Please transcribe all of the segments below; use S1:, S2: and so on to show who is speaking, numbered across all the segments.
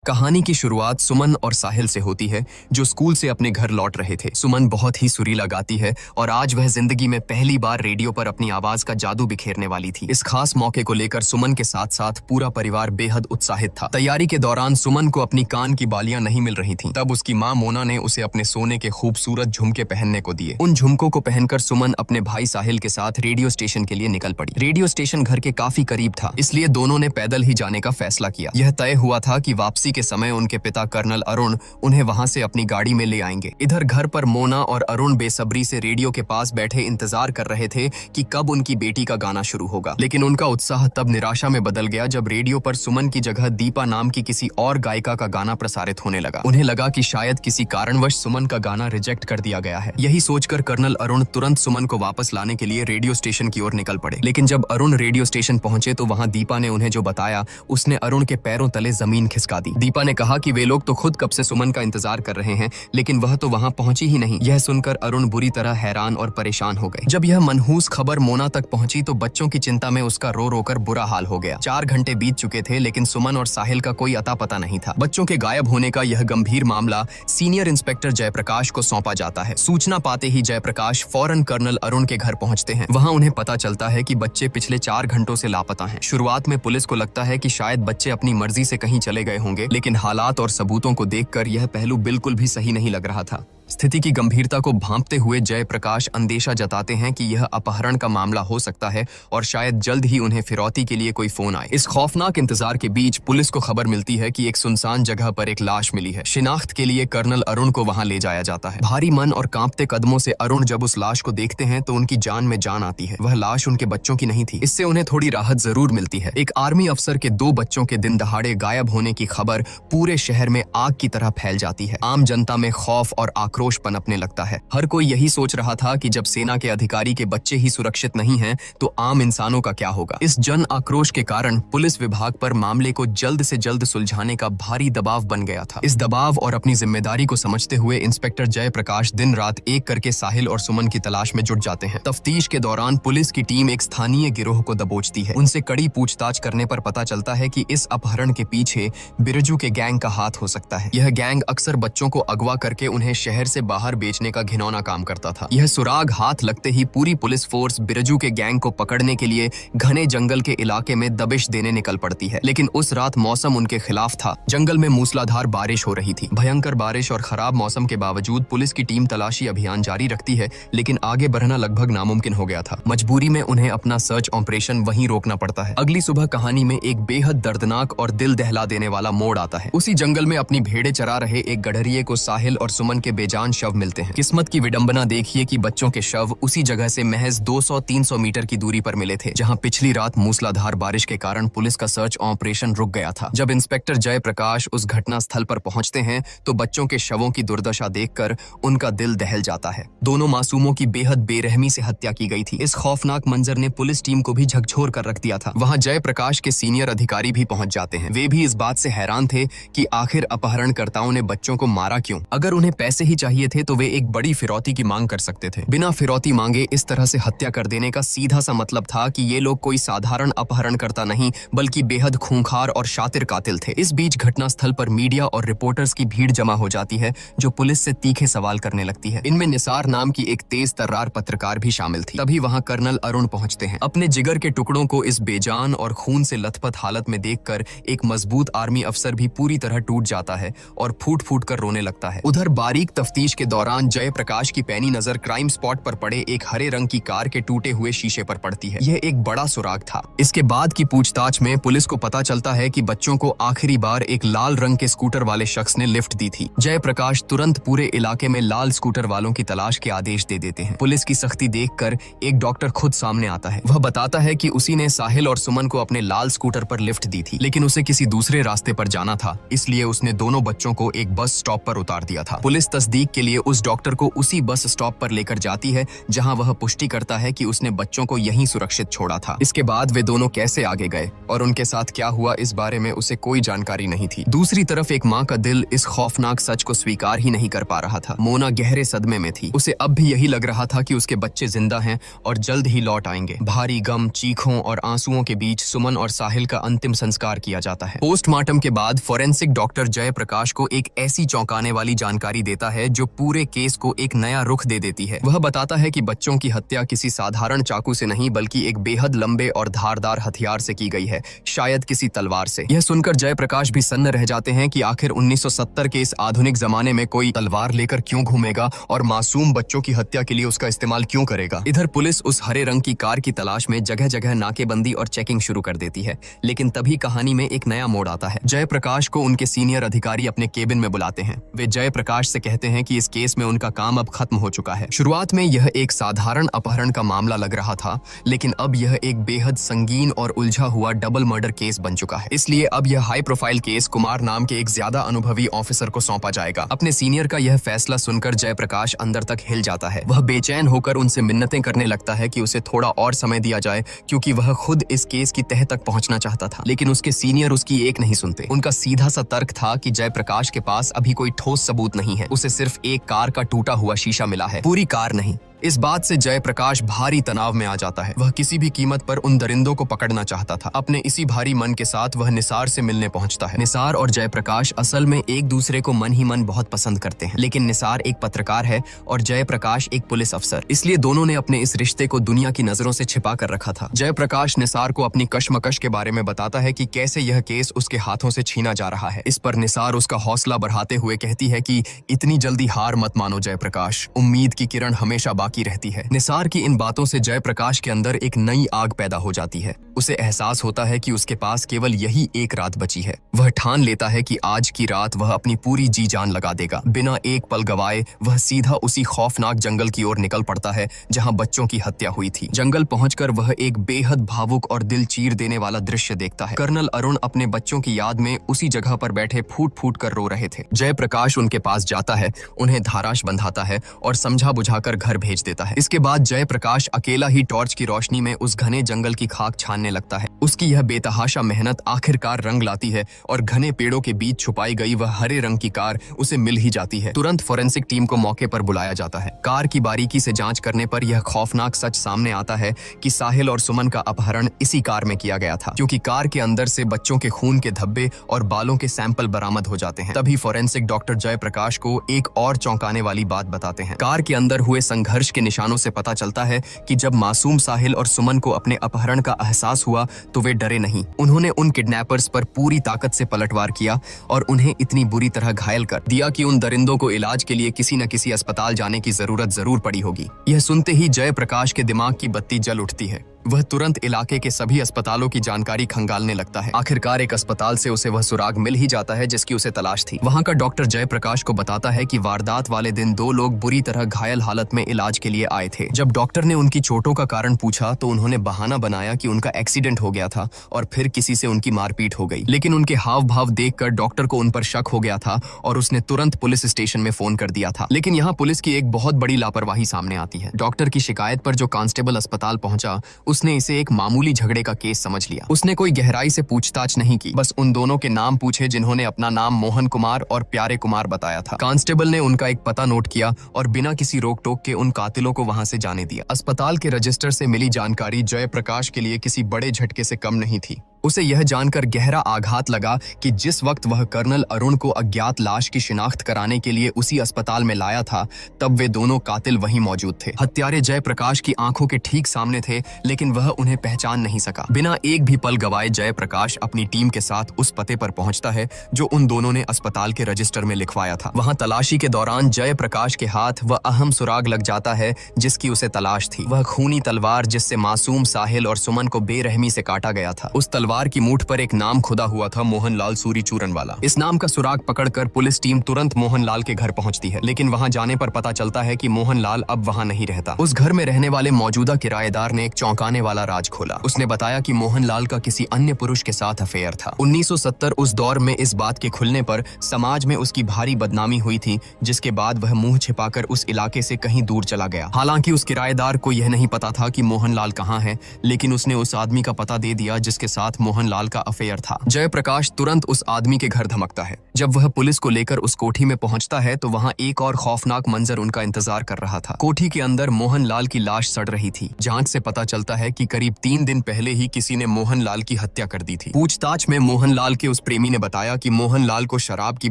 S1: कहानी की शुरुआत सुमन और साहिल से होती है, जो स्कूल से अपने घर लौट रहे थे। सुमन बहुत ही सुरीला गाती है और आज वह जिंदगी में पहली बार रेडियो पर अपनी आवाज का जादू बिखेरने वाली थी। इस खास मौके को लेकर सुमन के साथ साथ पूरा परिवार बेहद उत्साहित था। तैयारी के दौरान सुमन को अपनी कान की बालियां नहीं मिल रही थीं। तब उसकी मां मोना ने उसे अपने सोने के खूबसूरत झुमके पहनने को दिए। उन झुमकों को पहनकर सुमन अपने भाई साहिल के साथ रेडियो स्टेशन के लिए निकल पड़ी। रेडियो स्टेशन घर के काफी करीब था, इसलिए दोनों ने पैदल ही जाने का फैसला किया। यह तय हुआ था कि वापसी के समय उनके पिता कर्नल अरुण उन्हें वहां से अपनी गाड़ी में ले आएंगे। इधर घर पर मोना और अरुण बेसब्री से रेडियो के पास बैठे इंतजार कर रहे थे कि कब उनकी बेटी का गाना शुरू होगा। लेकिन उनका उत्साह तब निराशा में बदल गया जब रेडियो पर सुमन की जगह दीपा नाम की किसी और गायिका का गाना प्रसारित होने लगा। उन्हें लगा कि शायद किसी कारणवश सुमन का गाना रिजेक्ट कर दिया गया है। यही सोचकर कर्नल अरुण तुरंत सुमन को वापस लाने के लिए रेडियो स्टेशन की ओर निकल पड़े। लेकिन जब अरुण रेडियो स्टेशन पहुंचे तो वहां दीपा ने उन्हें जो बताया उसने अरुण के पैरों तले जमीन खिसका दी। दीपा ने कहा कि वे लोग तो खुद कब से सुमन का इंतजार कर रहे हैं, लेकिन वह तो वहां पहुंची ही नहीं। यह सुनकर अरुण बुरी तरह हैरान और परेशान हो गए। जब यह मनहूस खबर मोना तक पहुंची तो बच्चों की चिंता में उसका रो रो कर बुरा हाल हो गया। 4 घंटे बीत चुके थे, लेकिन सुमन और साहिल का कोई अता पता नहीं था। बच्चों के गायब होने का यह गंभीर मामला सीनियर इंस्पेक्टर जयप्रकाश को सौंपा जाता है। सूचना पाते ही जयप्रकाश फौरन कर्नल अरुण के घर पहुंचते हैं। वहां उन्हें पता चलता है कि बच्चे पिछले 4 घंटों से लापता हैं। शुरुआत में पुलिस को लगता है कि शायद बच्चे अपनी मर्जी से कहीं चले गए होंगे, लेकिन हालात और सबूतों को देखकर यह पहलू बिल्कुल भी सही नहीं लग रहा था। स्थिति की गंभीरता को भांपते हुए जयप्रकाश अंदेशा जताते हैं कि यह अपहरण का मामला हो सकता है और शायद जल्द ही उन्हें फिरौती के लिए कोई फोन आए। इस खौफनाक इंतजार के बीच पुलिस को खबर मिलती है कि एक सुनसान जगह पर एक लाश मिली है। शिनाख्त के लिए कर्नल अरुण को वहां ले जाया जाता है। भारी मन और कांपते कदमों से अरुण जब उस लाश को देखते हैं तो उनकी जान में जान आती है। वह लाश उनके बच्चों की नहीं थी। इससे उन्हें थोड़ी राहत जरूर मिलती है। एक आर्मी अफसर के 2 बच्चों के दिन दहाड़े गायब होने की खबर पूरे शहर में आग की तरह फैल जाती है। आम जनता में खौफ और आक्रोश पनपने लगता है। हर कोई यही सोच रहा था कि जब सेना के अधिकारी के बच्चे ही सुरक्षित नहीं हैं, तो आम इंसानों का क्या होगा। इस जन आक्रोश के कारण पुलिस विभाग पर मामले को जल्द से जल्द सुलझाने का भारी दबाव बन गया था। इस दबाव और अपनी जिम्मेदारी को समझते हुए इंस्पेक्टर जयप्रकाश दिन रात एक करके साहिल और सुमन की तलाश में जुट जाते हैं। तफ्तीश के दौरान पुलिस की टीम एक स्थानीय गिरोह को दबोचती है। उनसे कड़ी पूछताछ करने पर पता चलता है कि इस अपहरण के पीछे बिरजू के गैंग का हाथ हो सकता है। यह गैंग अक्सर बच्चों को अगवा करके उन्हें शहर से बाहर बेचने का घिनौना काम करता था। यह सुराग हाथ लगते ही पूरी पुलिस फोर्स बिरजू के गैंग को पकड़ने के लिए घने जंगल के इलाके में दबिश देने निकल पड़ती है। लेकिन उस रात मौसम उनके खिलाफ था। जंगल में मूसलाधार बारिश हो रही थी। भयंकर बारिश और खराब मौसम के बावजूद पुलिस की टीम तलाशी अभियान जारी रखती है, लेकिन आगे बढ़ना लगभग नामुमकिन हो गया था। मजबूरी में उन्हें अपना सर्च ऑपरेशन वहीं रोकना पड़ता है। अगली सुबह कहानी में एक बेहद दर्दनाक और दिल दहला देने वाला मोड़ आता है। उसी जंगल में अपनी भेड़ें चरा रहे एक गडरिये को साहिल और सुमन के बेजान शव मिलते हैं। किस्मत की विडंबना देखिए कि बच्चों के शव उसी जगह से महज 200-300 मीटर की दूरी पर मिले थे, जहां पिछली रात मूसलाधार बारिश के कारण पुलिस का सर्च ऑपरेशन रुक गया था। जब इंस्पेक्टर जयप्रकाश उस घटना स्थल पर पहुंचते हैं तो बच्चों के शवों की दुर्दशा देखकर उनका दिल दहल जाता है। दोनों मासूमों की बेहद बेरहमी से हत्या की गई थी। इस खौफनाक मंजर ने पुलिस टीम को भी झकझोर कर रख दिया था। वहां जयप्रकाश के सीनियर अधिकारी भी पहुंच जाते हैं। वे भी इस बात से हैरान थे कि आखिर अपहरणकर्ताओं ने बच्चों को मारा क्यों। अगर उन्हें पैसे ही चाहिए थे तो वे एक बड़ी फिरौती की मांग कर सकते थे। बिना फिरौती मांगे इस तरह से हत्या कर देने का सीधा सा मतलब था कि ये लोग कोई साधारण अपहरणकर्ता नहीं, बल्कि बेहद खूंखार और शातिर कातिल थे। इस बीच घटनास्थल पर मीडिया और रिपोर्टर्स की भीड़ जमा हो जाती है, जो पुलिस से तीखे सवाल करने लगती है। इनमें निसार नाम की एक तेज तर्रार पत्रकार भी शामिल थी। तभी वहां कर्नल अरुण पहुंचते हैं। अपने जिगर के टुकड़ों को इस बेजान और खून से लथपथ हालत में देखकर एक मजबूत आर्मी अफसर भी पूरी तरह टूट जाता है और फूट फूट कर रोने लगता है। उधर बारीक तफ्तीश के दौरान जयप्रकाश की पैनी नजर क्राइम स्पॉट पर पड़े एक हरे रंग की कार के टूटे हुए शीशे पर पड़ती है। यह एक बड़ा सुराग था। इसके बाद की पूछताछ में पुलिस को पता चलता है कि बच्चों को आखिरी बार एक लाल रंग के स्कूटर वाले शख्स ने लिफ्ट दी थी। जयप्रकाश तुरंत पूरे इलाके में लाल स्कूटर वालों की तलाश के आदेश दे देते हैं। पुलिस की सख्ती देखकर एक डॉक्टर खुद सामने आता है। वह बताता है कि उसी ने साहिल और सुमन को अपने लाल स्कूटर पर लिफ्ट दी थी, लेकिन उसे किसी दूसरे रास्ते पर जाना था, इसलिए उसने दोनों बच्चों को एक बस स्टॉप पर उतार दिया था। पुलिस तस्दीक तस्दीक के लिए उस डॉक्टर को उसी बस स्टॉप पर लेकर जाती है जहां वह पुष्टि करता है कि उसने बच्चों को यहीं सुरक्षित छोड़ा था। इसके बाद वे दोनों कैसे आगे गए और उनके साथ क्या हुआ, इस बारे में उसे कोई जानकारी नहीं थी। दूसरी तरफ एक माँ का दिल इस खौफनाक सच को स्वीकार ही नहीं कर पा रहा था। मोना गहरे सदमे में थी। उसे अब भी यही लग रहा था कि उसके बच्चे जिंदा हैं और जल्द ही लौट आएंगे। भारी गम, चीखों और आंसुओं के बीच सुमन और साहिल का अंतिम संस्कार किया जाता है। पोस्टमार्टम के बाद फोरेंसिक डॉक्टर जयप्रकाश को एक ऐसी चौंकाने वाली जानकारी देता है जो पूरे केस को एक नया रुख दे देती है। वह बताता है कि बच्चों की हत्या किसी साधारण चाकू से नहीं बल्कि एक बेहद लंबे और धारदार हथियार से की गई है, शायद किसी तलवार से। यह सुनकर जयप्रकाश भी सन्न रह जाते हैं कि आखिर 1970 के इस आधुनिक जमाने में कोई तलवार लेकर क्यों घूमेगा और मासूम बच्चों की हत्या के लिए उसका इस्तेमाल क्यों करेगा। इधर पुलिस उस हरे रंग की कार की तलाश में जगह जगह नाकेबंदी और चेकिंग शुरू कर देती है, लेकिन तभी कहानी में एक नया मोड़ आता है। जयप्रकाश को उनके सीनियर अधिकारी अपने केबिन में बुलाते हैं। वे जयप्रकाश से कहते हैं कि इस केस में उनका काम अब खत्म हो चुका है। शुरुआत में यह एक साधारण अपहरण का मामला लग रहा था, लेकिन अब यह एक बेहद संगीन और उलझा हुआ डबल मर्डर केस बन चुका है। इसलिए अब यह हाई प्रोफाइल केस कुमार नाम के एक ज्यादा अनुभवी ऑफिसर को सौंपा जाएगा। अपने सीनियर का यह फैसला सुनकर जयप्रकाश अंदर तक हिल जाता है। वह बेचैन होकर उनसे मिन्नतें करने लगता है कि उसे थोड़ा और समय दिया जाए, क्योंकि वह खुद इस केस की तह तक पहुंचना चाहता था। लेकिन उसके सीनियर उसकी एक नहीं सुनते। उनका सीधा सा तर्क था कि जयप्रकाश के पास अभी कोई ठोस सबूत नहीं है, उसे सिर्फ एक कार का टूटा हुआ शीशा मिला है, पूरी कार नहीं। इस बात से जयप्रकाश भारी तनाव में आ जाता है। वह किसी भी कीमत पर उन दरिंदों को पकड़ना चाहता था। अपने इसी भारी मन के साथ वह निसार से मिलने पहुंचता है। निसार और जयप्रकाश असल में एक दूसरे को मन ही मन बहुत पसंद करते हैं, लेकिन निसार एक पत्रकार है और जयप्रकाश एक पुलिस अफसर, इसलिए दोनों ने अपने इस रिश्ते को दुनिया की नजरों से छिपा कर रखा था। जयप्रकाश निसार को अपनी कशमकश के बारे में बताता है कि कैसे यह केस उसके हाथों से छीना जा रहा है। इस पर निसार उसका हौसला बढ़ाते हुए कहती है कि इतनी जल्दी हार मत मानो जयप्रकाश, उम्मीद की किरण हमेशा बाकी रहती है। निसार की इन बातों से जयप्रकाश के अंदर एक नई आग पैदा हो जाती है। उसे एहसास होता है कि उसके पास केवल यही एक रात बची है। वह ठान लेता है कि आज की रात वह अपनी पूरी जी जान लगा देगा। बिना एक पल गवाए वह सीधा उसी खौफनाक जंगल की ओर निकल पड़ता है जहां बच्चों की हत्या हुई थी। जंगल पहुंचकर वह एक बेहद भावुक और दिल चीर देने वाला दृश्य देखता है। कर्नल अरुण अपने बच्चों की याद में उसी जगह पर बैठे फूट फूट कर रो रहे थे। जयप्रकाश उनके पास जाता है, उन्हें धाराश बंधाता है और समझा बुझाकर घर भेज देता है। इसके बाद जयप्रकाश अकेला ही टॉर्च की रोशनी में उस घने जंगल की खाक छानने लगता है। उसकी यह बेतहाशा मेहनत आखिरकार रंग लाती है और घने पेड़ों के बीच छुपाई गई वह हरे रंग की कार उसे मिल ही जाती है। तुरंत फोरेंसिक टीम को मौके पर बुलाया जाता है। कार की बारीकी से जांच करने पर यह खौफनाक सच सामने आता है कि साहिल और सुमन का अपहरण इसी कार में किया गया था, क्योंकि कार के अंदर से बच्चों के खून के धब्बे और बालों के सैंपल बरामद हो जाते हैं। तभी फोरेंसिक डॉक्टर जयप्रकाश को एक और चौंकाने वाली बात बताते हैं। कार के अंदर हुए संघर्ष के निशानों से पता चलता है कि जब मासूम साहिल और सुमन को अपने अपहरण का एहसास हुआ तो वे डरे नहीं। उन्होंने उन किडनैपर्स पर पूरी ताकत से पलटवार किया और उन्हें इतनी बुरी तरह घायल कर दिया कि उन दरिंदों को इलाज के लिए किसी न किसी अस्पताल जाने की जरूरत जरूर पड़ी होगी। यह सुनते ही जयप्रकाश के दिमाग की बत्ती जल उठती है। वह तुरंत इलाके के सभी अस्पतालों की जानकारी खंगालने लगता है। आखिरकार एक अस्पताल से उसे वह सुराग मिल ही जाता है जिसकी उसे तलाश थी। वहां का डॉक्टर जयप्रकाश को बताता है कि वारदात वाले दिन 2 लोग बुरी तरह घायल हालत में इलाज के लिए आए थे। जब डॉक्टर ने उनकी चोटों का कारण पूछा तो उन्होंने बहाना बनाया कि उनका एक्सीडेंट हो गया था और फिर किसी से उनकी मारपीट हो गई। लेकिन उनके हाव भाव देखकर डॉक्टर को उन पर शक हो गया था और उसने तुरंत पुलिस स्टेशन में फोन कर दिया था। लेकिन यहाँ पुलिस की एक बहुत बड़ी लापरवाही सामने आती है। डॉक्टर की शिकायत पर जो कांस्टेबल अस्पताल पहुंचा उसने इसे एक मामूली झगड़े का केस समझ लिया। उसने कोई गहराई से पूछताछ नहीं की, बस उन दोनों के नाम पूछे जिन्होंने अपना नाम मोहन कुमार और प्यारे कुमार बताया था। कांस्टेबल ने उनका एक पता नोट किया और बिना किसी रोक टोक के उन कातिलों को वहां से जाने दिया। अस्पताल के रजिस्टर से मिली जानकारी जयप्रकाश के लिए किसी बड़े झटके से कम नहीं थी। उसे यह जानकर गहरा आघात लगा कि जिस वक्त वह कर्नल अरुण को अज्ञात लाश की शिनाख्त कराने के लिए उसी अस्पताल में लाया था, तब वे दोनों कातिल वहीं मौजूद थे। हत्यारे जयप्रकाश की आंखों के ठीक सामने थे, लेकिन वह उन्हें पहचान नहीं सका। बिना एक भी पल गवाए जयप्रकाश अपनी टीम के साथ उस पते पर पहुंचता है जो उन दोनों ने अस्पताल के रजिस्टर में लिखवाया था। वहां तलाशी के दौरान जयप्रकाश के हाथ वह अहम सुराग लग जाता है जिसकी उसे तलाश थी। वह खूनी तलवार जिससे मासूम साहिल और सुमन को बेरहमी से काटा गया था। उस तलवार बार की मूठ पर एक नाम खुदा हुआ था, मोहनलाल सूरी चूरन वाला। इस नाम का सुराग पकड़कर पुलिस टीम तुरंत मोहनलाल के घर पहुंचती है, लेकिन वहां जाने पर पता चलता है कि मोहनलाल अब वहां नहीं रहता। उस घर में रहने वाले मौजूदा किराएदार ने एक चौंकाने वाला राज खोला। उसने बताया कि मोहनलाल का किसी अन्य पुरुष के साथ अफेयर था। 1970 उस दौर में इस बात के खुलने पर समाज में उसकी भारी बदनामी हुई थी, जिसके बाद वह मुंह छिपाकर उस इलाके से कहीं दूर चला गया। हालांकि उस किराएदार को यह नहीं पता था कि मोहनलाल कहां है, लेकिन उसने उस आदमी का पता दे दिया जिसके साथ मोहनलाल का अफेयर था। जयप्रकाश तुरंत उस आदमी के घर धमकता है। जब वह पुलिस को लेकर उस कोठी में पहुंचता है तो वहां एक और खौफनाक मंजर उनका इंतजार कर रहा था। कोठी के अंदर मोहनलाल की लाश सड़ रही थी। जांच से पता चलता है कि करीब 3 दिन पहले ही किसी ने मोहनलाल की हत्या कर दी थी। पूछताछ में मोहनलाल के उस प्रेमी ने बताया कि मोहनलाल को शराब की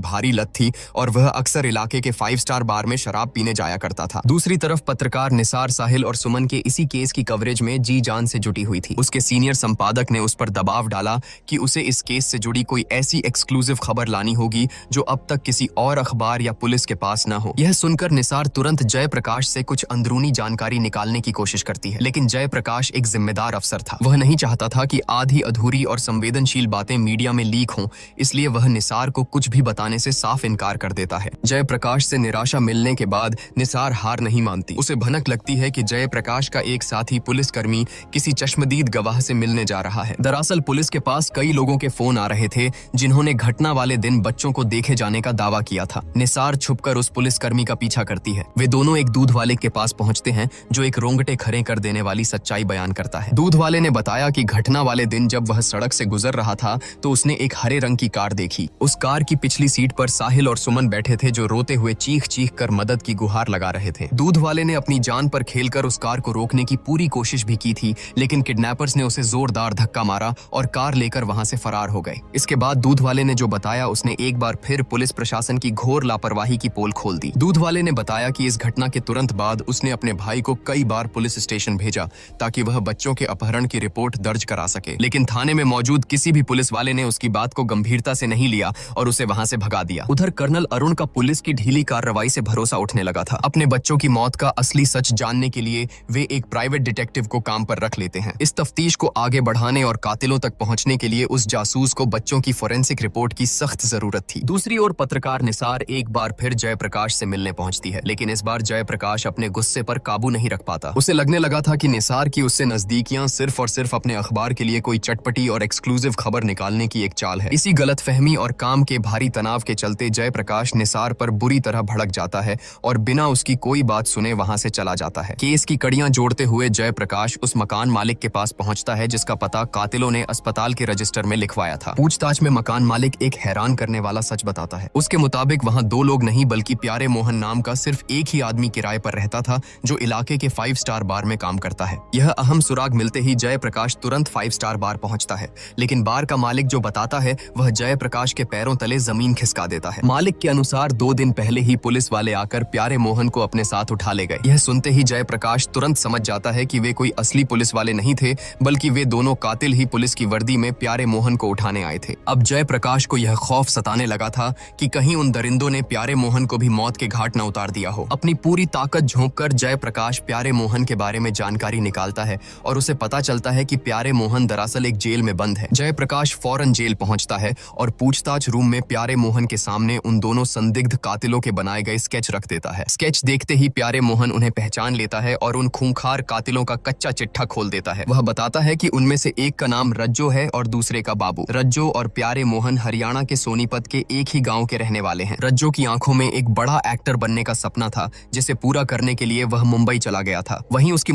S1: भारी लत थी और वह अक्सर इलाके के 5 स्टार बार में शराब पीने जाया करता था। दूसरी तरफ पत्रकार निसार साहिल और सुमन के इसी केस की कवरेज में जी जान से जुटी हुई थी। उसके सीनियर संपादक ने उस पर दबाव डाला कि उसे इस केस से जुड़ी कोई ऐसी एक्सक्लूसिव खबर लानी होगी जो अब तक किसी और अखबार या पुलिस के पास न हो। यह सुनकर निसार तुरंत जयप्रकाश से कुछ अंदरूनी जानकारी निकालने की कोशिश करती है, लेकिन जयप्रकाश एक जिम्मेदार अफसर था। वह नहीं चाहता था कि आधी अधूरी और संवेदनशील बातें मीडिया में लीक हों, इसलिए वह निसार को कुछ भी बताने से साफ इनकार कर देता है। जयप्रकाश से निराशा मिलने के बाद निसार हार नहीं मानती। उसे भनक लगती है कि जयप्रकाश का एक साथी पुलिसकर्मी किसी चश्मदीद गवाह से मिलने जा रहा है। दरअसल पुलिस के पास कई लोगों के फोन आ रहे थे जिन्होंने घटना वाले दिन बच्चों को देखे जाने का दावा किया था। निसार छुपकर उस पुलिसकर्मी का पीछा करती है। वे दोनों एक दूध वाले के पास पहुंचते हैं जो एक रोंगटे खड़े कर देने वाली सच्चाई बयान करता है। दूध वाले ने बताया कि घटना वाले दिन जब वह सड़क से गुजर रहा था तो उसने एक हरे रंग की कार देखी। उस कार की पिछली सीट पर साहिल और सुमन बैठे थे जो रोते हुए चीख चीख कर मदद की गुहार लगा रहे थे। दूध वाले ने अपनी जान पर खेलकर उस कार को रोकने की पूरी कोशिश भी की थी, लेकिन किडनैपर्स ने उसे जोरदार धक्का मारा और कार लेकर वहां से फरार हो गए। इसके बाद दूध वाले ने जो बताया उसने एक बार फिर पुलिस प्रशासन की घोर लापरवाही की पोल खोल दी। दूध वाले ने बताया कि इस घटना के तुरंत बाद उसने अपने भाई को कई बार पुलिस स्टेशन भेजा ताकि वह बच्चों के अपहरण की रिपोर्ट दर्ज करा सके, लेकिन थाने में मौजूद किसी भी पुलिस वाले ने उसकी बात को गंभीरता से नहीं लिया और उसे वहां से भगा दिया। उधर कर्नल अरुण का पुलिस की ढीली कार्रवाई से भरोसा उठने लगा था। अपने बच्चों की मौत का असली सच जानने के लिए वे एक प्राइवेट डिटेक्टिव को काम पर रख लेते हैं। इस तफ्तीश को आगे बढ़ाने और कातिलों तक पहुंचने के लिए उस जासूस को बच्चों की फोरेंसिक रिपोर्ट की सख्त जरूरत थी। दूसरी ओर पत्रकार निसार एक बार फिर जयप्रकाश से मिलने पहुंचती है, लेकिन इस बार जयप्रकाश अपने गुस्से पर काबू नहीं रख पाता। उसे लगने लगा था कि निसार की उससे नजदीकियां सिर्फ और सिर्फ अपने अखबार के लिए कोई चटपटी और एक्सक्लूसिव खबर निकालने की एक चाल है। इसी गलतफहमी और काम के भारी तनाव के चलते जयप्रकाश निसार पर बुरी तरह भड़क जाता है और बिना उसकी कोई बात सुने वहां से चला जाता है। केस की कड़ियां जोड़ते हुए जयप्रकाश उस मकान मालिक के पास पहुंचता है जिसका पता कातिलों ने अस्पताल के रजिस्टर में लिखवाया था। पूछताछ में मकान मालिक एक हैरान करने वाला सच बताता है। उसके मुताबिक वहां 2 लोग नहीं बल्कि प्यारे मोहन नाम का सिर्फ एक ही आदमी किराए पर रहता था जो इलाके के 5 स्टार बार में काम करता है। यह अहम सुराग मिलते ही जयप्रकाश तुरंत 5 स्टार बार पहुंचता है, लेकिन बार का मालिक जो बताता है वह जयप्रकाश के पैरों तले जमीन खिसका देता है। मालिक के अनुसार 2 दिन पहले ही पुलिस वाले आकर प्यारे मोहन को अपने साथ उठा ले गए। यह सुनते ही जयप्रकाश तुरंत समझ जाता है कि वे कोई असली पुलिस वाले नहीं थे, बल्कि वे दोनों कातिल ही पुलिस की वर्दी में प्यारे मोहन को उठाने आए थे। अब जयप्रकाश को यह खौफ सताने लगा था कि कहीं उन दरिंदों ने प्यारे मोहन को भी मौत के घाट न उतार दिया हो। अपनी पूरी ताकत झोंककर जयप्रकाश प्यारे मोहन के बारे में जानकारी निकालता है और उसे पता चलता है कि प्यारे मोहन दरअसल एक जेल में बंद है। जयप्रकाश फौरन जेल पहुंचता है और पूछताछ रूम में प्यारे मोहन के सामने उन दोनों संदिग्ध कातिलों के बनाए गए स्केच रख देता है। स्केच देखते ही प्यारे मोहन उन्हें पहचान लेता है और उन खूंखार कातिलों का कच्चा चिट्ठा खोल देता है। वह बताता है कि उनमें से एक का नाम रज्जो है और दूसरे का बाबू। रज्जो और प्यारे मोहन हरियाणा के सोनीपत के एक ही गांव के रहने वाले हैं। रज्जो की आंखों में एक बड़ा एक्टर बनने का सपना था जिसे पूरा करने के लिए वह मुंबई चला गया था। वहीं उसकी